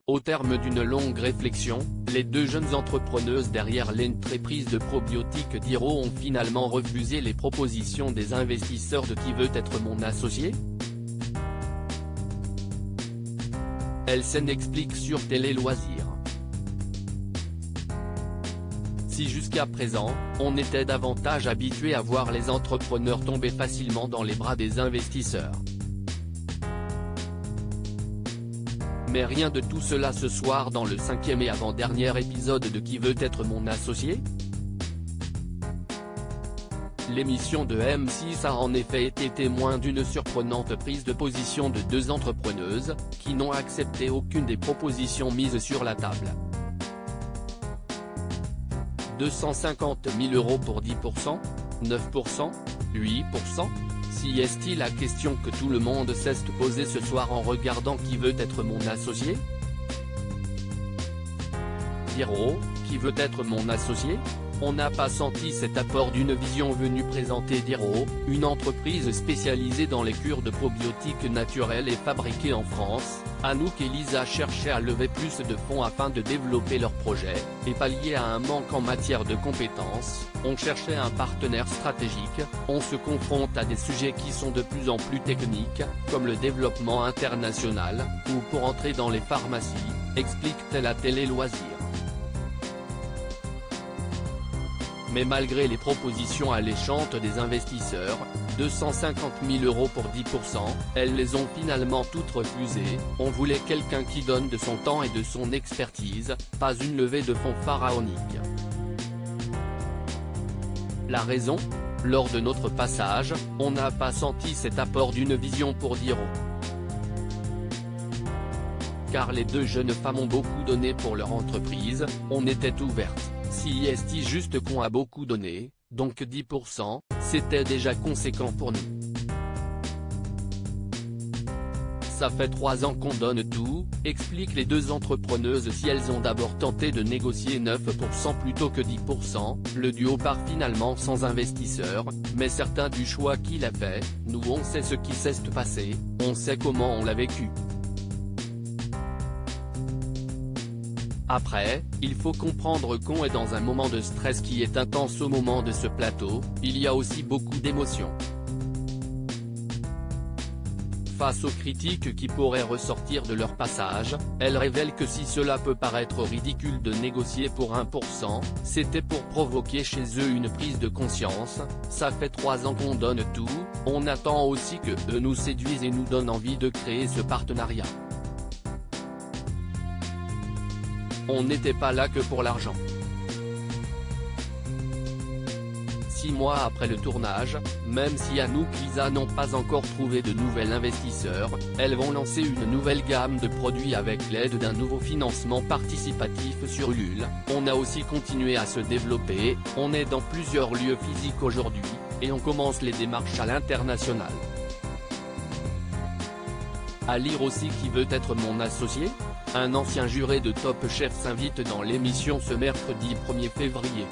Au terme d'une longue réflexion, les deux jeunes entrepreneuses derrière l'entreprise de probiotiques Diro ont finalement refusé les propositions des investisseurs de Qui veut être mon associé. Elles s'en expliquent sur Télé Loisirs. Si jusqu'à présent, on était davantage habitué à voir les entrepreneurs tomber facilement dans les bras des investisseurs. Mais rien de tout cela ce soir dans le 5e et avant-dernier épisode de Qui veut être mon associé. L'émission de M6 a en effet été témoin d'une surprenante prise de position de deux entrepreneuses, qui n'ont accepté aucune des propositions mises sur la table. 250 000 € pour 10%, 9%, 8%. Si est-il la question que tout le monde s'est posé ce soir en regardant Qui veut être mon associé? Diro, qui veut être mon associé? On n'a pas senti cet apport d'une vision venue présenter Diro, une entreprise spécialisée dans les cures de probiotiques naturels et fabriquées en France. Anouk et Lisa cherchaient à lever plus de fonds afin de développer leur projet, et pallier à un manque en matière de compétences. On cherchait un partenaire stratégique, on se confronte à des sujets qui sont de plus en plus techniques, comme le développement international, ou pour entrer dans les pharmacies, explique-t-elle à Télé Loisirs. Mais malgré les propositions alléchantes des investisseurs, 250 000 € pour 10%, elles les ont finalement toutes refusées. On voulait quelqu'un qui donne de son temps et de son expertise, pas une levée de fonds pharaonique. La raison? Lors de notre passage, on n'a pas senti cet apport d'une vision pour Diro. Car les deux jeunes femmes ont beaucoup donné pour leur entreprise, on était ouvertes. Si est juste qu'on a beaucoup donné, donc 10%, c'était déjà conséquent pour nous. Ça fait 3 ans qu'on donne tout, expliquent les deux entrepreneuses. Si elles ont d'abord tenté de négocier 9% plutôt que 10%, le duo part finalement sans investisseur, mais certain du choix qu'il a fait. Nous on sait ce qui s'est passé, on sait comment on l'a vécu. Après, il faut comprendre qu'on est dans un moment de stress qui est intense au moment de ce plateau, il y a aussi beaucoup d'émotions. Face aux critiques qui pourraient ressortir de leur passage, elles révèlent que si cela peut paraître ridicule de négocier pour 1%, c'était pour provoquer chez eux une prise de conscience. Ça fait 3 ans qu'on donne tout, on attend aussi que eux nous séduisent et nous donnent envie de créer ce partenariat. On n'était pas là que pour l'argent. 6 mois après le tournage, même si Anouk et Lisa n'ont pas encore trouvé de nouvel investisseur, elles vont lancer une nouvelle gamme de produits avec l'aide d'un nouveau financement participatif sur Ulule. On a aussi continué à se développer, on est dans plusieurs lieux physiques aujourd'hui, et on commence les démarches à l'international. À lire aussi Qui veut être mon associé? Un ancien juré de Top Chef s'invite dans l'émission ce mercredi 1er février.